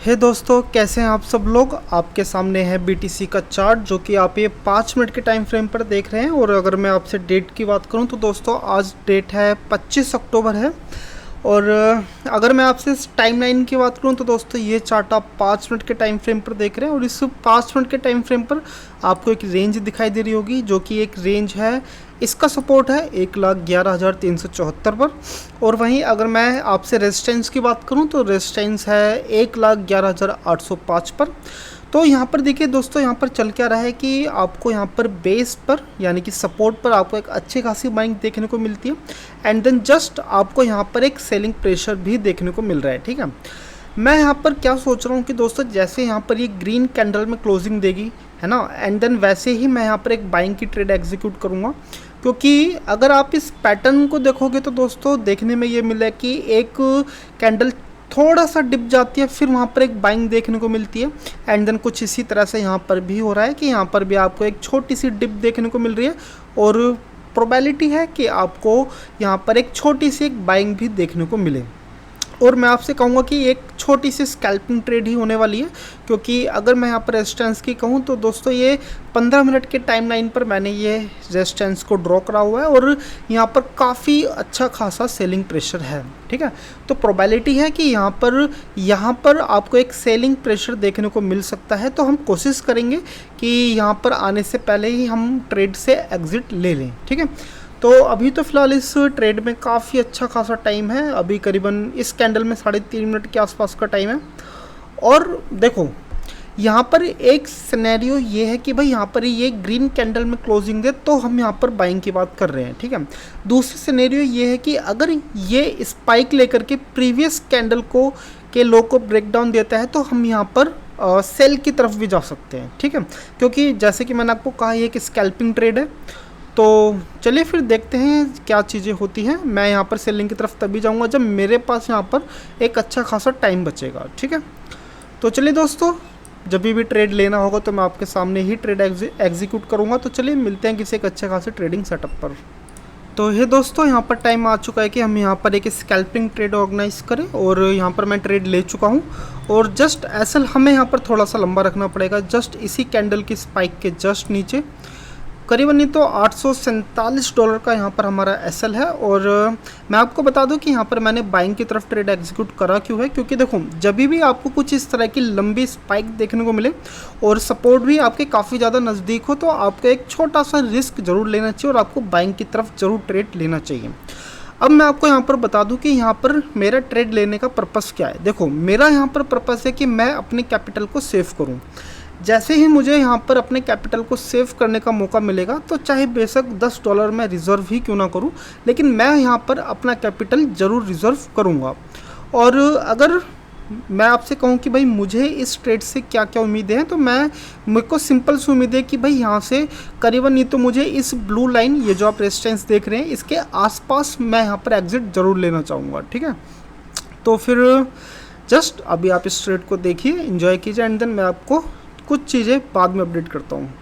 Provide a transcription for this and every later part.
हे दोस्तों, कैसे हैं आप सब लोग। आपके सामने है बीटीसी का चार्ट जो कि आप ये 5 मिनट के टाइम फ्रेम पर देख रहे हैं। और अगर मैं आपसे डेट की बात करूं तो दोस्तों आज डेट है 25 अक्टूबर है। और अगर मैं आपसे इस टाइम लाइन की बात करूं तो दोस्तों ये चार्ट आप 5 मिनट के टाइम फ्रेम पर देख रहे हैं। और इस 5 मिनट के टाइम फ्रेम पर आपको एक रेंज दिखाई दे रही होगी जो कि एक रेंज है। इसका सपोर्ट है 1,11,374 पर। और वहीं अगर मैं आपसे रेजिस्टेंस की बात करूं तो रेजिस्टेंस है 1,11,805 पर। तो यहाँ पर देखिए दोस्तों, यहाँ पर चल क्या रहा है कि आपको यहाँ पर बेस पर यानी कि सपोर्ट पर आपको एक अच्छी खासी बाइंग देखने को मिलती है। एंड देन जस्ट आपको यहाँ पर एक सेलिंग प्रेशर भी देखने को मिल रहा है। ठीक है, मैं यहाँ पर क्या सोच रहा हूँ कि दोस्तों जैसे यहाँ पर ये ग्रीन कैंडल में क्लोजिंग देगी, है ना, एंड देन वैसे ही मैं यहाँ पर एक बाइंग की ट्रेड एग्जीक्यूट करूँगा। क्योंकि अगर आप इस पैटर्न को देखोगे तो दोस्तों देखने में ये मिला कि एक कैंडल थोड़ा सा डिप जाती है, फिर वहाँ पर एक बाइंग देखने को मिलती है। एंड देन कुछ इसी तरह से यहाँ पर भी हो रहा है कि यहाँ पर भी आपको एक छोटी सी डिप देखने को मिल रही है। और प्रोबेबिलिटी है कि आपको यहाँ पर एक छोटी सी एक बाइंग भी देखने को मिले। और मैं आपसे कहूँगा कि एक छोटी सी स्कैल्पिंग ट्रेड ही होने वाली है। क्योंकि अगर मैं यहाँ पर रेजिस्टेंस की कहूँ तो दोस्तों ये 15 मिनट के टाइम लाइन पर मैंने ये रेजिस्टेंस को ड्रॉ करा हुआ है। और यहाँ पर काफ़ी अच्छा खासा सेलिंग प्रेशर है। ठीक है, तो प्रोबेबिलिटी है कि यहाँ पर आपको एक सेलिंग प्रेशर देखने को मिल सकता है। तो हम कोशिश करेंगे कि यहाँ पर आने से पहले ही हम ट्रेड से एग्जिट ले लें। ठीक है, तो अभी तो फ़िलहाल इस ट्रेड में काफ़ी अच्छा खासा टाइम है। अभी करीबन इस कैंडल में 3.5 मिनट के आसपास का टाइम है। और देखो यहाँ पर एक सिनेरियो ये है कि भाई यहाँ पर ये ग्रीन कैंडल में क्लोजिंग दे तो हम यहाँ पर बाइंग की बात कर रहे हैं। ठीक है, दूसरी सिनेरियो ये है कि अगर ये स्पाइक लेकर के प्रीवियस कैंडल को के लो को ब्रेक डाउन देता है तो हम यहाँ पर सेल की तरफ भी जा सकते हैं। ठीक है, क्योंकि जैसे कि मैंने आपको कहा ये एक स्कैल्पिंग ट्रेड है। तो चलिए फिर देखते हैं क्या चीज़ें होती हैं। मैं यहाँ पर सेलिंग की तरफ तभी जाऊँगा जब मेरे पास यहाँ पर एक अच्छा खासा टाइम बचेगा। ठीक है, तो चलिए दोस्तों, जब भी ट्रेड लेना होगा तो मैं आपके सामने ही ट्रेड एग्जीक्यूट करूँगा। तो चलिए मिलते हैं किसी एक अच्छे खासे ट्रेडिंग सेटअप पर। तो ये दोस्तों यहाँ पर टाइम आ चुका है कि हम यहाँ पर एक स्कैल्पिंग ट्रेड ऑर्गेनाइज करें। और यहाँ पर मैं ट्रेड ले चुका हूँ। और जस्ट एसएल हमें यहाँ पर थोड़ा सा लंबा रखना पड़ेगा, जस्ट इसी कैंडल की स्पाइक के जस्ट नीचे करीबन नहीं तो $847 का यहाँ पर हमारा एसएल है। और मैं आपको बता दूं कि यहाँ पर मैंने बाइंग की तरफ ट्रेड एग्जीक्यूट करा क्यों है, क्योंकि देखो जब भी आपको कुछ इस तरह की लंबी स्पाइक देखने को मिले और सपोर्ट भी आपके काफ़ी ज़्यादा नज़दीक हो तो आपको एक छोटा सा रिस्क जरूर लेना चाहिए और आपको बाइंग की तरफ जरूर ट्रेड लेना चाहिए। अब मैं आपको यहाँ पर बता दूं कि यहाँ पर मेरा ट्रेड लेने का पर्पस क्या है। देखो मेरा यहाँ पर पर्पस है कि मैं अपने कैपिटल को सेव करूँ। जैसे ही मुझे यहाँ पर अपने कैपिटल को सेव करने का मौका मिलेगा तो चाहे बेशक $10 मैं रिज़र्व ही क्यों ना करूँ, लेकिन मैं यहाँ पर अपना कैपिटल ज़रूर रिज़र्व करूँगा। और अगर मैं आपसे कहूँ कि भाई मुझे इस ट्रेड से क्या क्या उम्मीदें हैं तो मेरे को सिंपल सी उम्मीद है कि भाई यहाँ से करीबन नहीं तो मुझे इस ब्लू लाइन, ये जो आप रेजिस्टेंस देख रहे हैं, इसके आसपास मैं यहाँ पर एग्जिट ज़रूर लेना चाहूँगा। ठीक है, तो फिर जस्ट अभी आप इस ट्रेड को देखिए, एंजॉय कीजिए एंड देन मैं आपको कुछ चीज़ें बाद में अपडेट करता हूँ।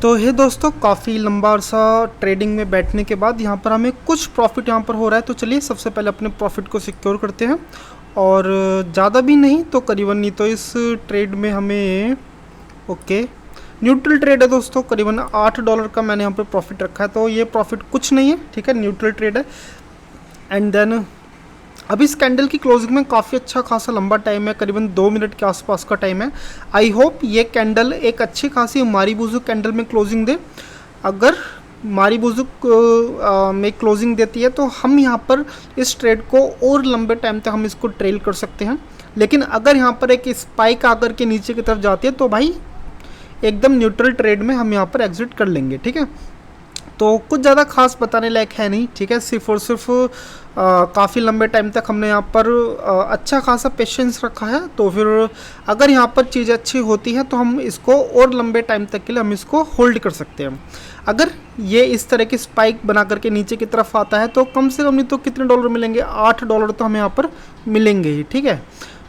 तो ये दोस्तों काफ़ी लंबा अरसा ट्रेडिंग में बैठने के बाद यहाँ पर हमें कुछ प्रॉफिट यहाँ पर हो रहा है। तो चलिए सबसे पहले अपने प्रॉफिट को सिक्योर करते हैं, और ज़्यादा भी नहीं तो करीबन, नहीं तो इस ट्रेड में हमें ओके न्यूट्रल ट्रेड है दोस्तों, करीबन $8 का मैंने यहाँ पर प्रॉफिट रखा है। तो ये प्रॉफिट कुछ नहीं है, ठीक है, न्यूट्रल ट्रेड है। एंड देन अभी इस कैंडल की क्लोजिंग में काफ़ी अच्छा खासा लंबा टाइम है, करीबन 2 मिनट के आसपास का टाइम है। आई होप ये कैंडल एक अच्छी खासी मारीबुज़ु कैंडल में क्लोजिंग दे। अगर मारीबुज़ु में क्लोजिंग देती है तो हम यहाँ पर इस ट्रेड को और लंबे टाइम तक हम इसको ट्रेल कर सकते हैं। लेकिन अगर यहाँ पर एक स्पाइक आकर के नीचे की तरफ जाती है तो भाई एकदम न्यूट्रल ट्रेड में हम यहाँ पर एग्जिट कर लेंगे, ठीक है। तो कुछ ज़्यादा खास बताने लायक है नहीं, ठीक है, सिर्फ और सिर्फ काफ़ी लंबे टाइम तक हमने यहाँ पर अच्छा खासा पेशेंस रखा है। तो फिर अगर यहाँ पर चीज़ अच्छी होती है तो हम इसको और लंबे टाइम तक के लिए हम इसको होल्ड कर सकते हैं। अगर ये इस तरह की स्पाइक बना करके नीचे की तरफ आता है तो कम से कम नहीं तो कितने डॉलर मिलेंगे, $8 तो हमें यहाँ पर मिलेंगे ही, ठीक है।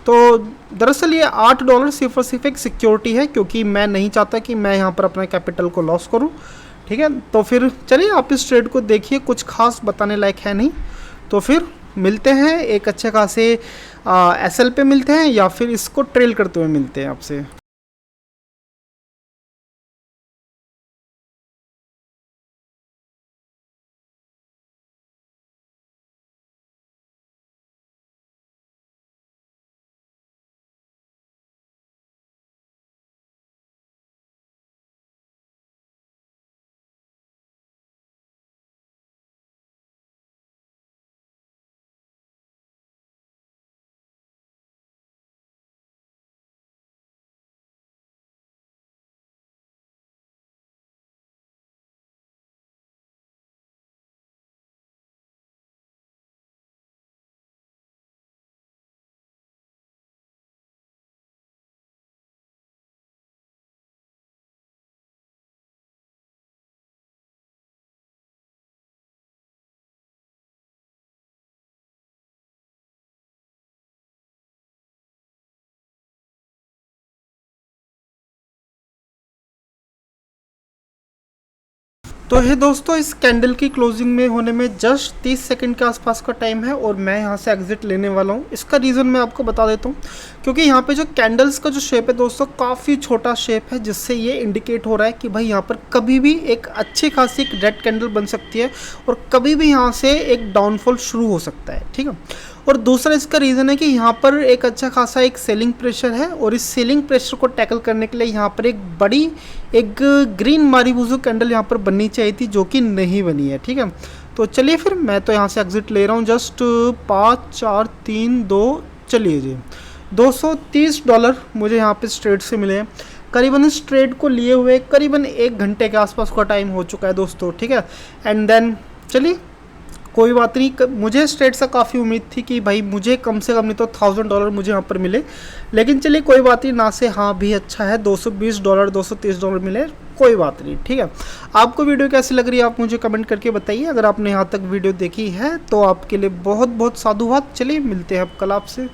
तो दरअसल ये $8 सिर्फ और सिर्फ एक सिक्योरिटी है, क्योंकि मैं नहीं चाहता कि मैं यहाँ पर अपने कैपिटल को लॉस करूँ, ठीक है। तो फिर चलिए आप इस ट्रेड को देखिए, कुछ खास बताने लायक है नहीं। तो फिर मिलते हैं एक अच्छे खासे एसएल पे मिलते हैं, या फिर इसको ट्रेल करते हुए मिलते हैं आपसे। तो ये दोस्तों इस कैंडल की क्लोजिंग में होने में जस्ट 30 सेकंड के आसपास का टाइम है, और मैं यहाँ से एग्जिट लेने वाला हूँ। इसका रीज़न मैं आपको बता देता हूँ, क्योंकि यहाँ पे जो कैंडल्स का जो शेप है दोस्तों काफ़ी छोटा शेप है, जिससे ये इंडिकेट हो रहा है कि भाई यहाँ पर कभी भी एक अच्छी खासी एक रेड कैंडल बन सकती है, और कभी भी यहाँ से एक डाउनफॉल शुरू हो सकता है, ठीक है। और दूसरा इसका रीज़न है कि यहाँ पर एक अच्छा खासा एक सेलिंग प्रेशर है, और इस सेलिंग प्रेशर को टैकल करने के लिए यहाँ पर एक बड़ी एक ग्रीन मारीबुज़ु कैंडल यहाँ पर बननी चाहिए थी, जो कि नहीं बनी है, ठीक है। तो चलिए फिर मैं तो यहाँ से एग्जिट ले रहा हूँ, जस्ट 5 4 3 2, चलिए जी। $230 मुझे यहाँ पे ट्रेड से मिले हैं। करीबन इस ट्रेड को लिए हुए करीबन 1 घंटे के आसपास का टाइम हो चुका है दोस्तों, ठीक है। एंड देन चलिए कोई बात नहीं, मुझे इस ट्रेड से काफ़ी उम्मीद थी कि भाई मुझे कम से कम नहीं तो $1000 मुझे यहाँ पर मिले, लेकिन चलिए कोई बात नहीं, ना से हाँ भी अच्छा है, $220 $230 मिले, कोई बात नहीं, ठीक है। आपको वीडियो कैसी लग रही है आप मुझे कमेंट करके बताइए। अगर आपने यहाँ तक वीडियो देखी है तो आपके लिए बहुत बहुत साधुवाद। चलिए मिलते हैं अब कल आपसे।